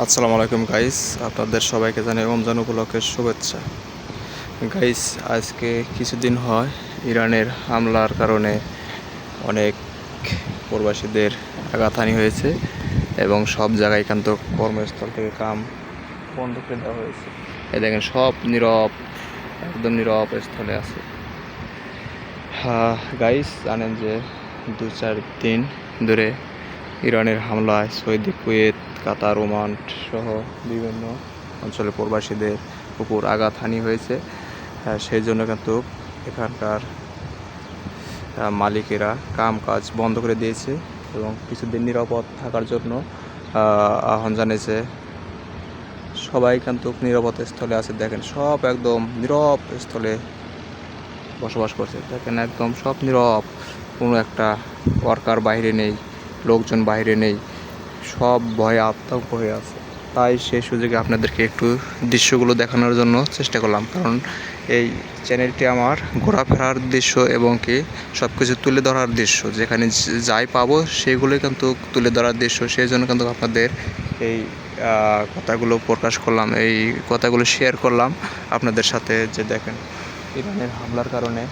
আসসালামু আলাইকুম গাইস, আপনাদের সবাইকে জানাই রমজান উপলক্ষে শুভেচ্ছা। গাইস, আজকে কিছুদিন হয় ইরানের হামলার কারণে অনেক প্রবাসীদের আঘাতহানি হয়েছে এবং সব জায়গায় কিন্তু কর্মস্থল থেকে কাম বন্ধ করে দেওয়া হয়েছে। এই দেখেন, সব নীরব, একদম নীরব স্থলে আছে। গাইস, জানেন যে 2-4 দিন ধরে ইরানের হামলায় সৌদি, কুয়েত, কাতার, ওমান সহ বিভিন্ন অঞ্চলে প্রবাসীদের উপর আঘাতহানি হয়েছে। সেই জন্য কিন্তু এখানকার মালিকেরা কাম কাজ বন্ধ করে দিয়েছে এবং কিছুদিন নিরাপদ থাকার জন্য আহ্বান জানিয়েছে। সবাই কিন্তু নিরাপদ স্থলে আছে। দেখেন, সব একদম নীরব স্থলে বসবাস করছে। দেখেন, একদম সব নীরব, কোনো একটা ওয়ার্কার বাইরে নেই, লোকজন বাইরে নেই, সব ভয়ে আতঙ্ক হয়ে আছে। তাই সেই সুযোগে আপনাদেরকে একটু দৃশ্যগুলো দেখানোর জন্য চেষ্টা করলাম, কারণ এই চ্যানেলটি আমার ঘোরাফেরার দৃশ্য এবং কি সব কিছু তুলে ধরার দৃশ্য, যেখানে যাই পাবো সেগুলোই কিন্তু তুলে ধরার দৃশ্য। সেই জন্য কিন্তু আপনাদের এই কথাগুলো প্রকাশ করলাম, এই কথাগুলো শেয়ার করলাম আপনাদের সাথে। যে দেখেন, ইরানের হামলার কারণে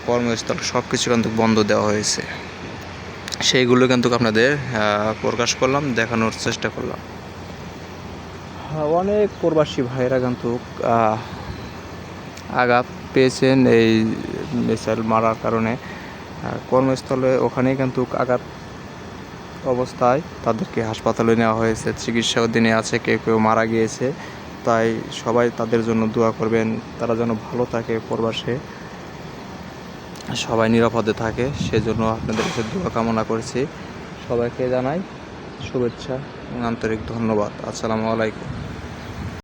কর্মস্থল সব কিছু কিন্তু বন্ধ দেওয়া হয়েছে, সেইগুলো কিন্তু আপনাদের প্রকাশ করলাম, দেখানোর চেষ্টা করলাম। অনেক প্রবাসী ভাইয়েরা কিন্তু আঘাত পেয়েছেন এই মিসাইল মারার কারণে। কর্মস্থলে ওখানেই কিন্তু আঘাত অবস্থায় তাদেরকে হাসপাতালে নেওয়া হয়েছে, চিকিৎসা অধীনে আছে, কেউ কেউ মারা গিয়েছে। তাই সবাই তাদের জন্য দোয়া করবেন, তারা যেন ভালো থাকে, প্রবাসে সবাই নিরাপদে থাকে। সেজন্য আপনাদের কাছে দোয়া কামনা করছি। সবাইকে জানাই শুভেচ্ছা এবং আন্তরিক ধন্যবাদ। আসসালামু আলাইকুম।